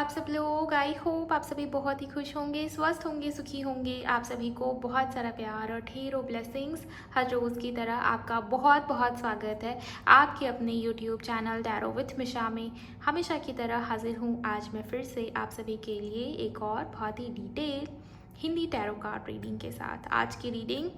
आप सब लोग। आई होप आप सभी बहुत ही खुश होंगे, स्वस्थ होंगे, सुखी होंगे। आप सभी को बहुत सारा प्यार और ढेरों ब्लेसिंग्स। हर रोज़ की तरह आपका बहुत बहुत स्वागत है आपके अपने यूट्यूब चैनल टैरो विथ मिशा में। हमेशा की तरह हाजिर हूँ आज मैं फिर से आप सभी के लिए एक और बहुत ही detail Hindi tarot card reading के साथ। आज की रीडिंग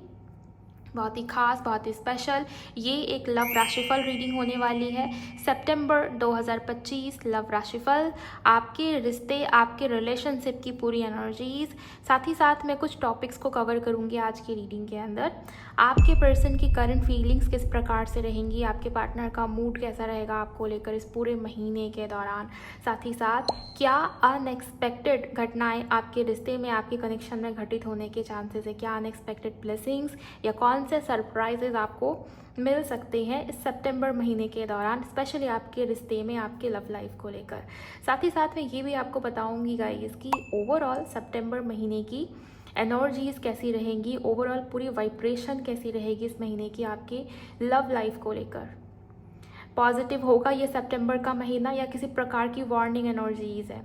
बहुत ही खास, बहुत ही स्पेशल। ये एक लव राशिफल रीडिंग होने वाली है। सितंबर 2025 लव राशिफल, आपके रिश्ते, आपके रिलेशनशिप की पूरी एनर्जीज, साथ ही साथ मैं कुछ टॉपिक्स को कवर करूँगी आज की रीडिंग के अंदर। आपके पर्सन की करंट फीलिंग्स किस प्रकार से रहेंगी, आपके पार्टनर का मूड कैसा रहेगा आपको लेकर इस पूरे महीने के दौरान, साथ ही साथ क्या अनएक्सपेक्टेड घटनाएं आपके रिश्ते में, आपके कनेक्शन में घटित होने के चांसेस है, क्या अनएक्सपेक्टेड ब्लेसिंग्स या कौन से सरप्राइजेज आपको मिल सकते हैं इस सितंबर महीने के दौरान, स्पेशली आपके रिश्ते में, आपके लव लाइफ को लेकर। साथ ही साथ मैं ये भी आपको बताऊंगी गाइस कि ओवरऑल सितंबर महीने की एनर्जीज कैसी रहेंगी, ओवरऑल पूरी वाइब्रेशन कैसी रहेगी इस महीने की आपके लव लाइफ को लेकर। पॉजिटिव होगा ये सितंबर का महीना या किसी प्रकार की वार्निंग एनर्जीज है?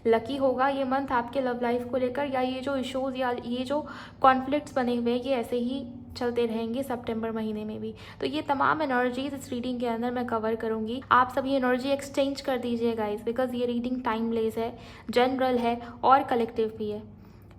लकी होगा ये मंथ आपके लव लाइफ को लेकर, या ये जो इश्यूज या ये जो कॉन्फ्लिक्ट्स बने हुए हैं ये ऐसे ही चलते रहेंगे सितंबर महीने में भी? तो ये तमाम एनर्जीज इस रीडिंग के अंदर मैं कवर करूंगी। आप सभी एनर्जी एक्सचेंज कर दीजिए गाइस, बिकॉज ये रीडिंग टाइमलेस है, जनरल है और कलेक्टिव भी है।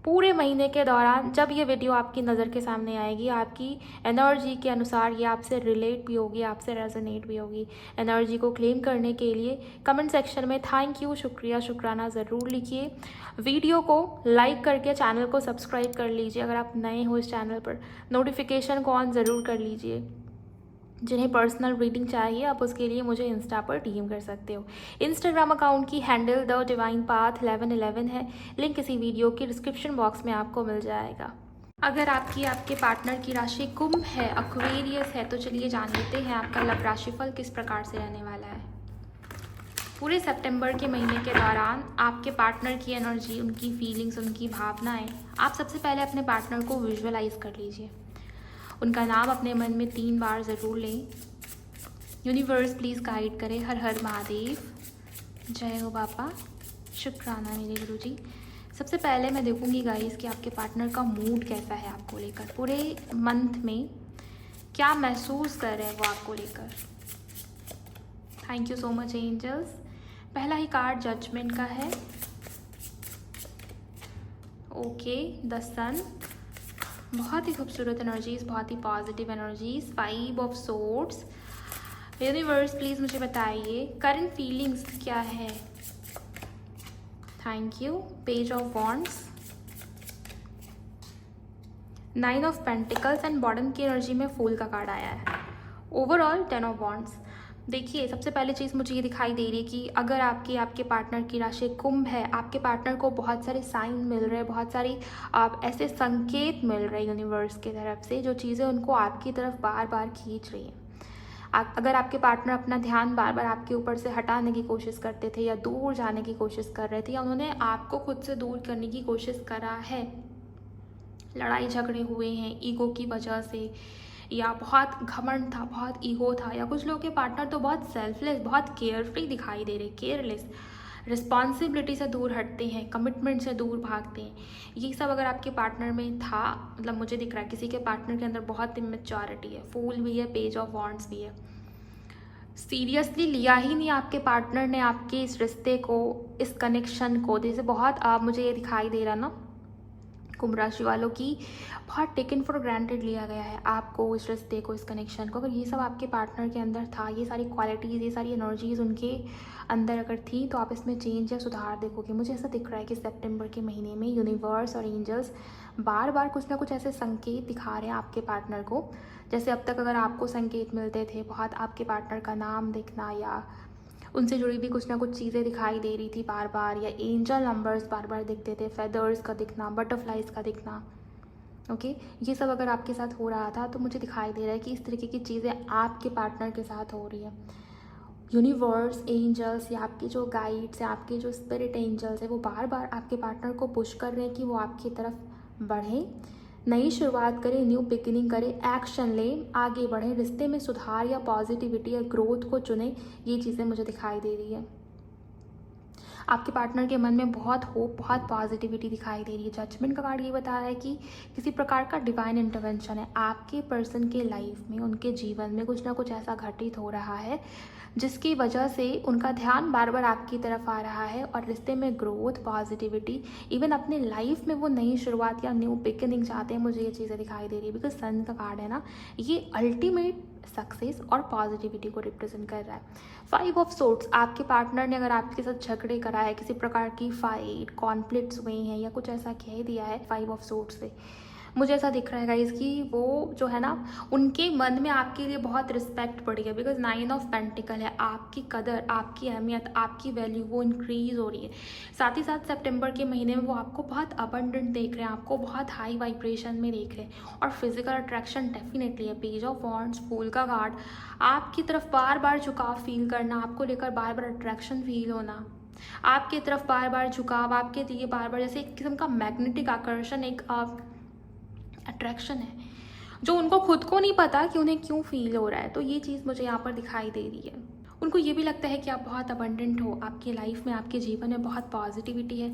पूरे महीने के दौरान जब ये वीडियो आपकी नज़र के सामने आएगी, आपकी एनर्जी के अनुसार ये आपसे रिलेट भी होगी, आपसे रेजोनेट भी होगी। एनर्जी को क्लेम करने के लिए कमेंट सेक्शन में थैंक यू, शुक्रिया, शुक्राना ज़रूर लिखिए। वीडियो को लाइक करके चैनल को सब्सक्राइब कर लीजिए अगर आप नए हो इस चैनल पर। नोटिफिकेशन को ऑन ज़रूर कर लीजिए। जिन्हें पर्सनल रीडिंग चाहिए आप उसके लिए मुझे इंस्टा पर डीएम कर सकते हो। इंस्टाग्राम अकाउंट की हैंडल द डिवाइन पाथ 1111 है। लिंक इसी वीडियो के डिस्क्रिप्शन बॉक्स में आपको मिल जाएगा। अगर आपके पार्टनर की राशि कुंभ है, एक्वेरियस है, तो चलिए जान लेते हैं आपका लव राशिफल किस प्रकार से रहने वाला है। पूरे सितंबर के महीने के दौरान आपके पार्टनर की एनर्जी, उनकी फीलिंग्स, उनकी भावनाएं, आप सबसे पहले अपने पार्टनर को विजुअलाइज कर लीजिए। उनका नाम अपने मन में 3 बार ज़रूर लें। यूनिवर्स प्लीज़ गाइड करे। हर हर महादेव, जय हो बापा, शुक्राना मेरे गुरुजी। सबसे पहले मैं देखूंगी गाइस कि आपके पार्टनर का मूड कैसा है आपको लेकर, पूरे मंथ में क्या महसूस कर रहे हैं वो आपको लेकर। Thank you so much angels. पहला ही कार्ड जजमेंट का है। ओके, द सन, बहुत ही खूबसूरत एनर्जीज, बहुत ही positive energies. 5 of swords. Universe please मुझे बताइए करंट फीलिंग्स क्या है। Thank you. Page of wands, 9 of pentacles and bottom की एनर्जी में फूल का कार्ड आया है। Overall 10 of wands. देखिए, सबसे पहले चीज़ मुझे ये दिखाई दे रही है कि अगर आपके पार्टनर की राशि कुंभ है, आपके पार्टनर को बहुत सारे साइन मिल रहे हैं, बहुत सारी ऐसे संकेत मिल रहे हैं यूनिवर्स की तरफ से, जो चीज़ें उनको आपकी तरफ बार बार खींच रही हैं। अगर आपके पार्टनर अपना ध्यान बार बार आपके ऊपर से हटाने की कोशिश करते थे या दूर जाने की कोशिश कर रहे थे, या उन्होंने आपको खुद से दूर करने की कोशिश करा है, लड़ाई झगड़े हुए हैं ईगो की वजह से, या बहुत घमंड था, बहुत ईगो था, या कुछ लोगों के पार्टनर तो बहुत सेल्फलेस, बहुत केयरफ्री दिखाई दे रहे, केयरलेस, रिस्पॉन्सिबिलिटी से दूर हटते हैं, कमिटमेंट से दूर भागते हैं। ये सब अगर आपके पार्टनर में था, मतलब मुझे दिख रहा है किसी के पार्टनर के अंदर बहुत इमेच्योरिटी है, फूल भी है, पेज ऑफ वॉन्ड्स भी है। सीरियसली लिया ही नहीं आपके पार्टनर ने आपके इस रिश्ते को, इस कनेक्शन को। जैसे बहुत मुझे ये दिखाई दे रहा ना, कुंभ राशि वालों की बहुत टेकन फॉर ग्रांटेड लिया गया है आपको, इस रिश्ते को, इस कनेक्शन को। अगर ये सब आपके पार्टनर के अंदर था, ये सारी क्वालिटीज़, ये सारी एनर्जीज उनके अंदर अगर थी, तो आप इसमें चेंज या सुधार देखोगे। मुझे ऐसा दिख रहा है कि सितंबर के महीने में यूनिवर्स और एंजल्स बार बार कुछ ना कुछ ऐसे संकेत दिखा रहे हैं आपके पार्टनर को। जैसे अब तक अगर आपको संकेत मिलते थे बहुत, आपके पार्टनर का नाम दिखना या उनसे जुड़ी भी कुछ ना कुछ चीज़ें दिखाई दे रही थी बार बार, या एंजल नंबर्स बार बार दिखते थे, फेदर्स का दिखना, बटरफ्लाइज का दिखना। ओके, ये सब अगर आपके साथ हो रहा था तो मुझे दिखाई दे रहा है कि इस तरीके की चीज़ें आपके पार्टनर के साथ हो रही है। यूनिवर्स, एंजल्स या आपके जो गाइड्स या आपके जो स्पिरिट एंजल्स है, वो बार बार आपके पार्टनर को पुश कर रहे हैं कि वो आपकी तरफ बढ़ें, नई शुरुआत करें, न्यू बिगिनिंग करें, एक्शन लें, आगे बढ़ें, रिश्ते में सुधार या पॉजिटिविटी या ग्रोथ को चुनें। ये चीज़ें मुझे दिखाई दे रही है। आपके पार्टनर के मन में बहुत होप, बहुत पॉजिटिविटी दिखाई दे रही है। जजमेंट का कार्ड ये बता रहा है कि किसी प्रकार का डिवाइन इंटरवेंशन है आपके पर्सन के लाइफ में, उनके जीवन में कुछ ना कुछ ऐसा घटित हो रहा है जिसकी वजह से उनका ध्यान बार बार आपकी तरफ आ रहा है और रिश्ते में ग्रोथ, पॉजिटिविटी, इवन अपने लाइफ में वो नई शुरुआत या न्यू बिगिनिंग चाहते हैं। मुझे ये चीज़ें दिखाई दे रही है बिकॉज सन का कार्ड है ना, ये अल्टीमेट सक्सेस और पॉजिटिविटी को रिप्रेजेंट कर रहा है। 5 ऑफ सोर्ड्स, आपके पार्टनर ने अगर आपके साथ झगड़े करा है, किसी प्रकार की फाइट, कॉन्फ्लिक्ट्स हुए हैं या कुछ ऐसा कह दिया है 5 ऑफ सोर्ड्स से, मुझे ऐसा दिख रहा है गाइस कि वो जो है ना, उनके मन में आपके लिए बहुत रिस्पेक्ट बढ़ी है बिकॉज 9 ऑफ पेंटिकल है। आपकी कदर, आपकी अहमियत, आपकी वैल्यू वो इंक्रीज हो रही है। साथ ही साथ सितंबर के महीने में वो आपको बहुत अबंडेंट देख रहे हैं, आपको बहुत हाई वाइब्रेशन में देख रहे हैं और फिजिकल अट्रैक्शन डेफिनेटली है। पेज ऑफ वॉन्ड्स, फूल का कार्ड, आपकी तरफ बार बार झुकाव फील करना, आपको लेकर बार बार अट्रैक्शन फील होना, आपकी तरफ बार बार झुकाव, आपके लिए बार बार जैसे एक किस्म का मैग्नेटिक आकर्षण, एक अट्रैक्शन है जो उनको खुद को नहीं पता कि उन्हें क्यों फील हो रहा है। तो ये चीज़ मुझे यहाँ पर दिखाई दे रही है। उनको ये भी लगता है कि आप बहुत अबंडेंट हो, आपकी लाइफ में, आपके जीवन में बहुत पॉजिटिविटी है।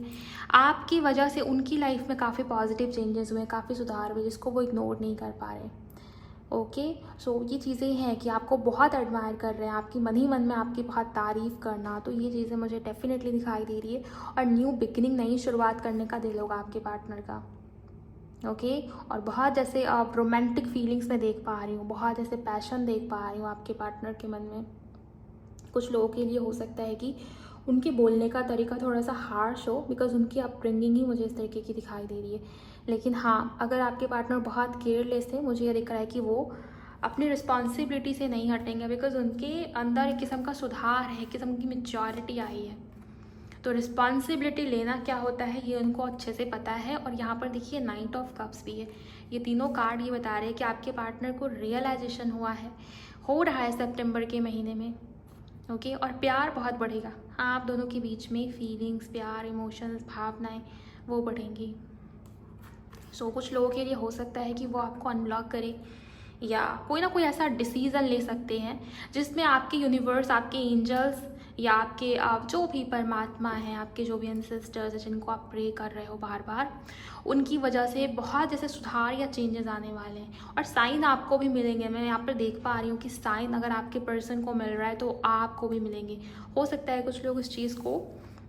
आपकी वजह से उनकी लाइफ में काफ़ी पॉजिटिव चेंजेस हुए, काफ़ी सुधार हुए जिसको वो इग्नोर नहीं कर पा रहे। ओके, सो ये चीज़ें हैं कि आपको बहुत एडमायर कर रहे हैं, आपकी मन ही मन में आपकी बहुत तारीफ़ करना, तो ये चीज़ें मुझे डेफिनेटली दिखाई दे रही है। और न्यू बिगिनिंग, नई शुरुआत करने का दिल होगा आपके पार्टनर का। ओके, और बहुत जैसे आप रोमांटिक फीलिंग्स में देख पा रही हूँ, बहुत जैसे पैशन देख पा रही हूँ आपके पार्टनर के मन में। कुछ लोगों के लिए हो सकता है कि उनके बोलने का तरीका थोड़ा सा हार्श हो बिकॉज उनकी अपब्रिंगिंग ही मुझे इस तरीके की दिखाई दे रही है। लेकिन हाँ, अगर आपके पार्टनर बहुत केयरलेस है, मुझे ये दिख रहा है कि वो अपनी रिस्पॉन्सिबिलिटी से नहीं हटेंगे बिकॉज उनके अंदर एक किस्म का सुधार है, एक किस्म की मेच्योरिटी आई है। तो रिस्पॉन्सिबिलिटी लेना क्या होता है ये उनको अच्छे से पता है। और यहाँ पर देखिए 9 ऑफ कप्स भी है। ये तीनों कार्ड ये बता रहे हैं कि आपके पार्टनर को रियलाइजेशन हुआ है, हो रहा है सितंबर के महीने में। ओके, और प्यार बहुत बढ़ेगा आप दोनों के बीच में। फीलिंग्स, प्यार, इमोशंस, भावनाएं वो बढ़ेंगी। सो कुछ लोगों के लिए हो सकता है कि वो आपको अनब्लॉक करे या कोई ना कोई ऐसा डिसीज़न ले सकते हैं जिसमें आपके यूनिवर्स, आपके एंजल्स या आपके आप जो भी परमात्मा हैं, आपके जो भी एंसेस्टर्स हैं जिनको आप प्रे कर रहे हो बार बार, उनकी वजह से बहुत जैसे सुधार या चेंजेस आने वाले हैं। और साइन आपको भी मिलेंगे। मैं यहाँ पर देख पा रही हूँ कि साइन अगर आपके पर्सन को मिल रहा है तो आपको भी मिलेंगे। हो सकता है कुछ लोग इस चीज़ को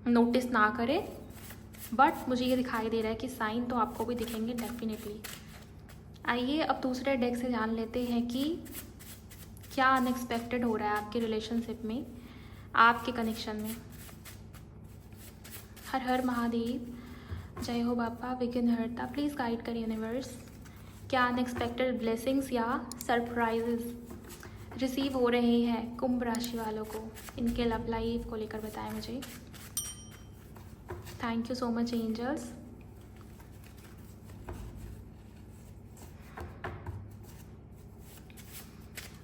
नोटिस ना करें, बट मुझे ये दिखाई दे रहा है कि साइन तो आपको भी दिखेंगे डेफिनेटली। आइए अब दूसरे डेक से जान लेते हैं कि क्या अनएक्सपेक्टेड हो रहा है आपके रिलेशनशिप में, आपके कनेक्शन में। हर हर महादेव, जय हो बाबा विघ्नहर्ता। प्लीज़ गाइड करिए यूनिवर्स, क्या अनएक्सपेक्टेड ब्लेसिंग्स या सरप्राइजेस रिसीव हो रहे हैं कुंभ राशि वालों को, इनके लव लाइफ को लेकर बताएं मुझे। Thank you so much angels.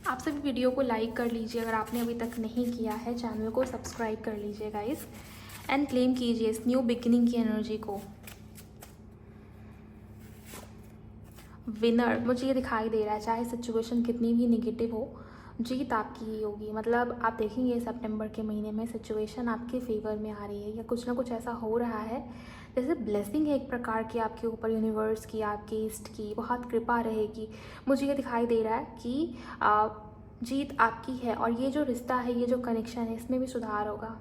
आप सभी वीडियो को लाइक कर लीजिए अगर आपने अभी तक नहीं किया है, चैनल को सब्सक्राइब कर लीजिए गाइस, एंड क्लेम कीजिए इस न्यू बिगिनिंग की एनर्जी को। विनर मुझे ये दिखाई दे रहा है, चाहे सिचुएशन कितनी भी निगेटिव हो, जीत आपकी ही होगी। मतलब आप देखेंगे सितंबर के महीने में सिचुएशन आपके फेवर में आ रही है या कुछ ना कुछ ऐसा हो रहा है जैसे ब्लेसिंग है एक प्रकार की आपके ऊपर, यूनिवर्स की, आपके ईस्ट की बहुत कृपा रहेगी। मुझे ये दिखाई दे रहा है कि जीत आपकी है और ये जो रिश्ता है, ये जो कनेक्शन है, इसमें भी सुधार होगा।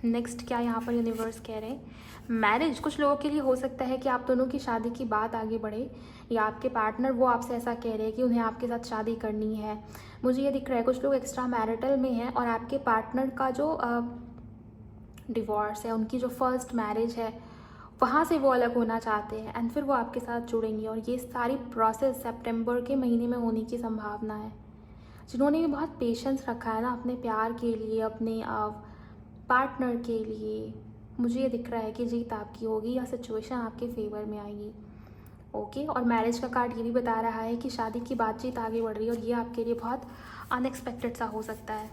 नेक्स्ट क्या यहाँ पर यूनिवर्स कह रहे हैं, मैरिज। कुछ लोगों के लिए हो सकता है कि आप दोनों की शादी की बात आगे बढ़े या आपके पार्टनर वो आपसे ऐसा कह रहे हैं कि उन्हें आपके साथ शादी करनी है। मुझे ये दिख रहा है कुछ लोग एक्स्ट्रा मैरिटल में हैं और आपके पार्टनर का जो डिवोर्स है, उनकी जो फर्स्ट मैरिज है, वहाँ से वो अलग होना चाहते हैं एंड फिर वो आपके साथ जुड़ेंगे। और ये सारी प्रोसेस सितंबर के महीने में होने की संभावना है। जिन्होंने भी बहुत पेशेंस रखा है ना अपने प्यार के लिए, अपने पार्टनर के लिए, मुझे ये दिख रहा है कि जीत आपकी होगी या सिचुएशन आपके फेवर में आएगी। ओके, और मैरिज का कार्ड ये भी बता रहा है कि शादी की बातचीत आगे बढ़ रही है और ये आपके लिए बहुत अनएक्सपेक्टेड सा हो सकता है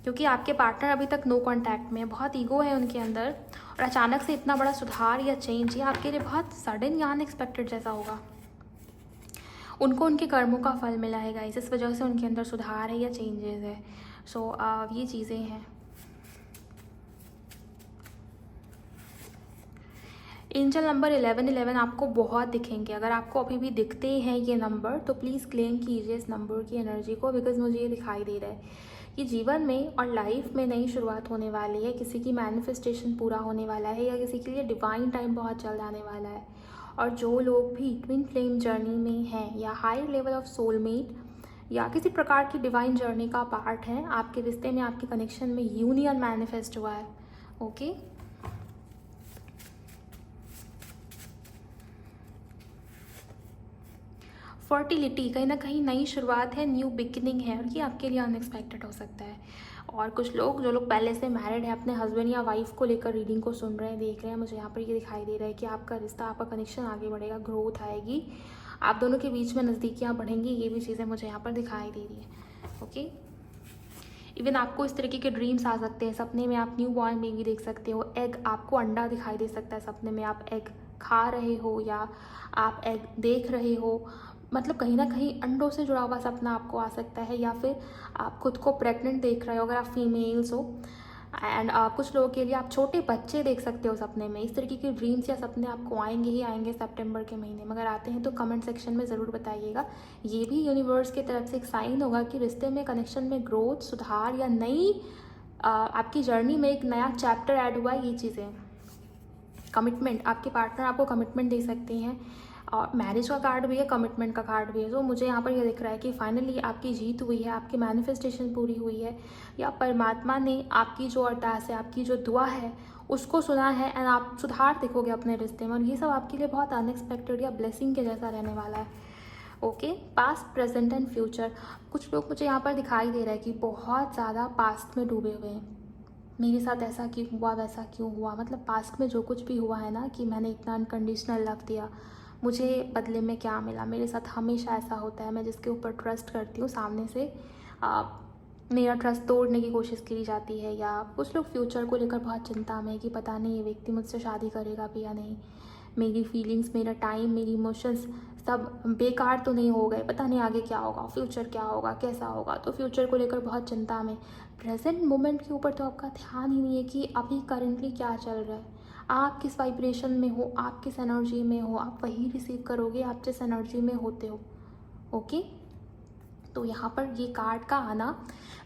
क्योंकि आपके पार्टनर अभी तक नो कांटेक्ट में है, बहुत ईगो है उनके अंदर और अचानक से इतना बड़ा सुधार या चेंज ये आपके लिए बहुत सडन या अनएक्सपेक्टेड जैसा होगा। उनको उनके कर्मों का फल मिला है गाइस, इस वजह से उनके अंदर सुधार है या चेंजेस है। सो ये चीज़ें हैं। एंजल नंबर 1111 आपको बहुत दिखेंगे। अगर आपको अभी भी दिखते हैं ये नंबर तो प्लीज़ क्लेम कीजिए इस नंबर की एनर्जी को, बिकॉज मुझे ये दिखाई दे रहा है कि जीवन में और लाइफ में नई शुरुआत होने वाली है, किसी की मैनिफेस्टेशन पूरा होने वाला है या किसी के लिए डिवाइन टाइम बहुत जल्द आने वाला है। और जो लोग भी ट्विन फ्लेम जर्नी में हैं या हायर लेवल ऑफ सोलमेट या किसी प्रकार की डिवाइन जर्नी का पार्ट हैं, आपके रिश्ते में, आपके कनेक्शन में यूनियन मैनिफेस्ट हुआ है। ओके, फर्टिलिटी कहीं ना कहीं नई शुरुआत है, न्यू बिगिनिंग है, और ये आपके लिए अनएक्सपेक्टेड हो सकता है। और कुछ लोग, जो लोग पहले से मैरिड है, अपने हस्बैंड या वाइफ को लेकर रीडिंग को सुन रहे हैं, देख रहे हैं, मुझे यहाँ पर ये दिखाई दे रहा है कि आपका रिश्ता, आपका कनेक्शन आगे बढ़ेगा, ग्रोथ आएगी, आप दोनों के बीच में नज़दीकियाँ बढ़ेंगी। ये भी चीज़ें मुझे यहाँ पर दिखाई दे रही है। ओके, इवन आपको इस तरीके के ड्रीम्स आ सकते हैं। सपने में आप न्यू बॉर्न बेबी देख सकते हो, एग, आपको अंडा दिखाई दे सकता है सपने में, आप एग खा रहे हो या आप एग देख रहे हो, मतलब कहीं ना कहीं अंडों से जुड़ा हुआ सपना आपको आ सकता है। या फिर आप खुद को प्रेग्नेंट देख रहे हो अगर आप फीमेल्स हो। एंड कुछ लोगों के लिए आप छोटे बच्चे देख सकते हो सपने में। इस तरीके के ड्रीम्स या सपने आपको आएंगे ही आएंगे सितंबर के महीने में। अगर आते हैं तो कमेंट सेक्शन में ज़रूर बताइएगा। ये भी यूनिवर्स की तरफ से एक साइन होगा कि रिश्ते में, कनेक्शन में ग्रोथ, सुधार या नई आपकी जर्नी में एक नया चैप्टर ऐड हुआ है। ये चीज़ें, कमिटमेंट, आपके पार्टनर आपको कमिटमेंट दे सकते हैं, और मैरिज का कार्ड भी है, कमिटमेंट का कार्ड भी है। तो मुझे यहाँ पर यह दिख रहा है कि फाइनली आपकी जीत हुई है, आपकी मैनिफेस्टेशन पूरी हुई है, या परमात्मा ने आपकी जो अरदास है, आपकी जो दुआ है, उसको सुना है, एंड आप सुधार देखोगे अपने रिश्ते में। और ये सब आपके लिए बहुत अनएक्सपेक्टेड या ब्लेसिंग के जैसा रहने वाला है। Okay, past, present and future. कुछ लोग, मुझे यहाँ पर दिखाई दे रहा है कि बहुत ज़्यादा पास्ट में डूबे हुए हैं। मेरे साथ ऐसा क्यों हुआ, वैसा क्यों हुआ, मतलब पास्ट में जो कुछ भी हुआ है ना, कि मैंने इतना अनकंडीशनल लव दिया, मुझे बदले में क्या मिला, मेरे साथ हमेशा ऐसा होता है। मैं जिसके ऊपर ट्रस्ट करती हूँ, सामने से मेरा ट्रस्ट तोड़ने की कोशिश की जाती है। या कुछ लोग फ्यूचर को लेकर बहुत चिंता में है कि पता नहीं ये व्यक्ति मुझसे शादी करेगा भी या नहीं, मेरी फीलिंग्स, मेरा टाइम, मेरी इमोशंस सब बेकार तो नहीं हो गए, पता नहीं आगे क्या होगा, फ्यूचर क्या होगा, कैसा होगा। तो फ्यूचर को लेकर बहुत चिंता में। प्रेजेंट मोमेंट के ऊपर तो आपका ध्यान ही नहीं है कि अभी करंटली क्या चल रहा है, आप किस वाइब्रेशन में हो, आप किस एनर्जी में हो, आप वही रिसीव करोगे आप जिस एनर्जी में होते हो। ओके, तो यहाँ पर ये कार्ड का आना,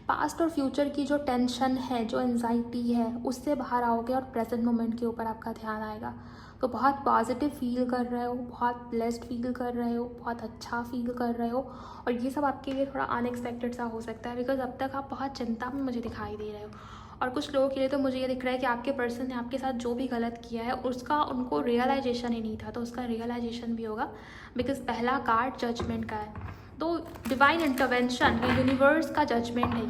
पास्ट और फ्यूचर की जो टेंशन है, जो एंजाइटी है, उससे बाहर आओगे और प्रेजेंट मोमेंट के ऊपर आपका ध्यान आएगा। तो बहुत पॉजिटिव फील कर रहे हो, बहुत ब्लेस्ड फील कर रहे हो, बहुत अच्छा फील कर रहे हो। और ये सब आपके लिए थोड़ा अनएक्सपेक्टेड सा हो सकता है, बिकॉज अब तक आप बहुत चिंता में मुझे दिखाई दे रहे हो। और कुछ लोगों के लिए तो मुझे ये दिख रहा है कि आपके पर्सन ने आपके साथ जो भी गलत किया है उसका उनको रियलाइजेशन ही नहीं था, तो उसका रियलाइजेशन भी होगा, बिकॉज पहला कार्ड जजमेंट का है। तो डिवाइन इंटरवेंशन या यूनिवर्स का जजमेंट है।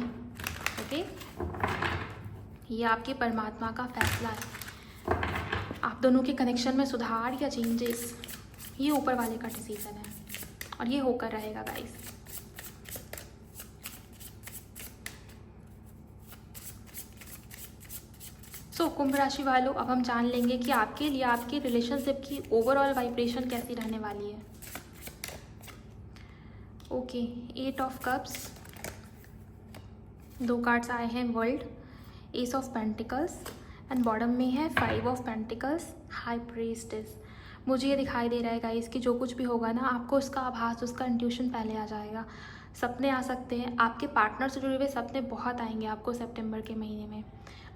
ओके, ये आपके परमात्मा का फैसला है। आप दोनों के कनेक्शन में सुधार या चेंजेस, ये ऊपर वाले का डिसीजन है, और ये होकर रहेगा गाइस। सो कुंभ राशि वालों, अब हम जान लेंगे कि आपके लिए आपकी रिलेशनशिप की ओवरऑल वाइब्रेशन कैसी रहने वाली है। ओके, 8 ऑफ कप्स, 2 कार्ड्स आए हैं, world, S of pentacles, and bottom में है 5 ऑफ पेंटिकल्स, हाई प्रीस्टेस। मुझे ये दिखाई दे रहा है गाइस कि जो कुछ भी होगा ना, आपको उसका आभास, उसका इंट्यूशन पहले आ जाएगा। सपने आ सकते हैं, आपके पार्टनर से जुड़े हुए सपने बहुत आएंगे आपको सितंबर के महीने में।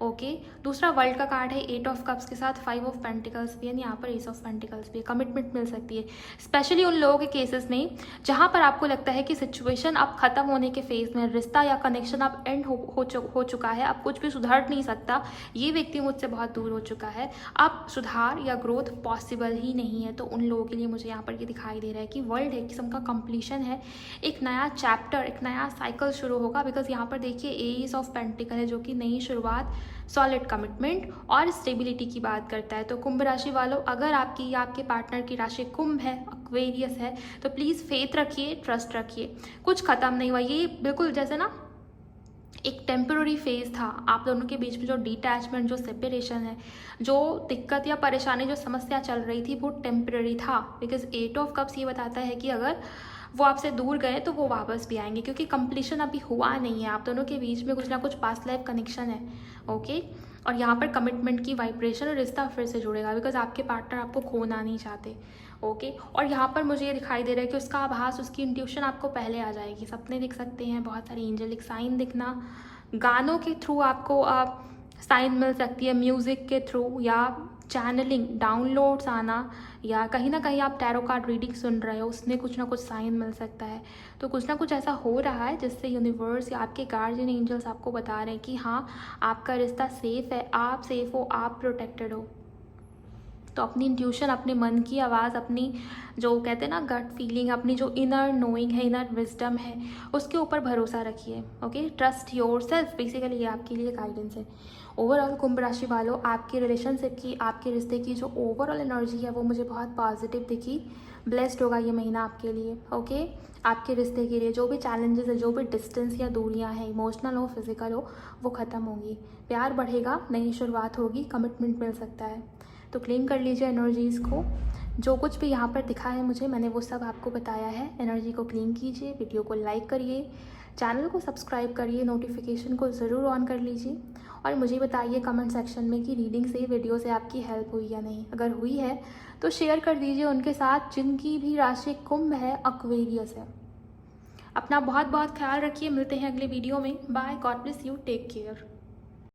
ओके, दूसरा वर्ल्ड का कार्ड है, 8 ऑफ कप्स के साथ 5 ऑफ पेंटिकल्स भी है, यहाँ पर एस ऑफ पेंटिकल्स भी है। कमिटमेंट मिल सकती है, स्पेशली उन लोगों के केसेस में जहाँ पर आपको लगता है कि सिचुएशन अब खत्म होने के फेज में, रिश्ता या कनेक्शन अब एंड हो चुका है, अब कुछ भी सुधर नहीं सकता, ये व्यक्ति मुझसे बहुत दूर हो चुका है, अब सुधार या ग्रोथ पॉसिबल ही नहीं है। तो उन लोगों के लिए मुझे यहाँ पर ये दिखाई दे रहा है कि वर्ल्ड एक किस्म का कंप्लीशन है, एक नया चैप्टर, एक नया साइकिल शुरू होगा। बिकॉज यहाँ पर देखिए एस ऑफ पेंटिकल है, जो कि नई शुरुआत, सॉलिड कमिटमेंट और स्टेबिलिटी की बात करता है। तो कुंभ राशि वालों, अगर आपकी या आपके पार्टनर की राशि कुंभ है, एक्वेरियस है, तो प्लीज़ फेथ रखिए, ट्रस्ट रखिए, कुछ ख़त्म नहीं हुआ। ये बिल्कुल जैसे ना एक टेम्पररी फेज था आप दोनों के बीच में, जो डिटैचमेंट, जो सेपरेशन है, जो दिक्कत या परेशानी, जो समस्या चल रही थी, वो टेम्पररी था। बिकॉज 8 ऑफ कप्स ये बताता है कि अगर वो आपसे दूर गए तो वो वापस भी आएंगे, क्योंकि कंप्लीशन अभी हुआ नहीं है, आप दोनों के बीच में कुछ ना कुछ पास्ट लाइफ कनेक्शन है। ओके, और यहाँ पर कमिटमेंट की वाइब्रेशन और रिश्ता फिर से जुड़ेगा, बिकॉज आपके पार्टनर आपको खोना नहीं चाहते। ओके, और यहाँ पर मुझे ये दिखाई दे रहा है कि उसका आभास, उसकी इंट्यूशन आपको पहले आ जाएगी। सपने दिख सकते हैं, बहुत सारे एंजेलिक साइन दिखना, गानों के थ्रू आपको साइन मिल सकती है, म्यूज़िक के थ्रू, या चैनलिंग, डाउनलोड्स आना, या कहीं ना कहीं आप टैरो कार्ड रीडिंग सुन रहे हो, उसमें कुछ ना कुछ साइन मिल सकता है। तो कुछ ना कुछ ऐसा हो रहा है जिससे यूनिवर्स या आपके गार्जियन एंजल्स आपको बता रहे हैं कि हाँ, आपका रिश्ता सेफ़ है, आप सेफ़ हो, आप प्रोटेक्टेड हो। तो अपनी इंट्यूशन, अपने मन की आवाज़, अपनी जो कहते हैं ना गट फीलिंग, अपनी जो इनर नोइंग है, इनर विजडम है, उसके ऊपर भरोसा रखिए। Okay, trust your self, basically ये आपके लिए गाइडेंस है। ओवरऑल कुंभ राशि वालों, आपकी रिलेशनशिप की, आपके रिश्ते की जो ओवरऑल एनर्जी है वो मुझे बहुत पॉजिटिव दिखी। ब्लेस्ड होगा ये महीना आपके लिए। ओके, आपके रिश्ते के लिए जो भी चैलेंजेस है, जो भी डिस्टेंस या दूरियां हैं, इमोशनल हो, फिजिकल हो, वो ख़त्म होगी, प्यार बढ़ेगा, नई शुरुआत होगी, कमिटमेंट मिल सकता है। तो क्लेम कर लीजिए एनर्जीज़ को। जो कुछ भी यहाँ पर दिखा है मुझे, मैंने वो सब आपको बताया है। एनर्जी को क्लेम कीजिए, वीडियो को लाइक करिए, चैनल को सब्सक्राइब करिए, नोटिफिकेशन को ज़रूर ऑन कर लीजिए, और मुझे बताइए कमेंट सेक्शन में कि रीडिंग से, वीडियो से आपकी हेल्प हुई या नहीं। अगर हुई है तो शेयर कर दीजिए उनके साथ जिनकी भी राशि कुंभ है, एक्वेरियस है। अपना बहुत बहुत ख्याल रखिए, मिलते हैं अगले वीडियो में। Bye, God bless you, take care.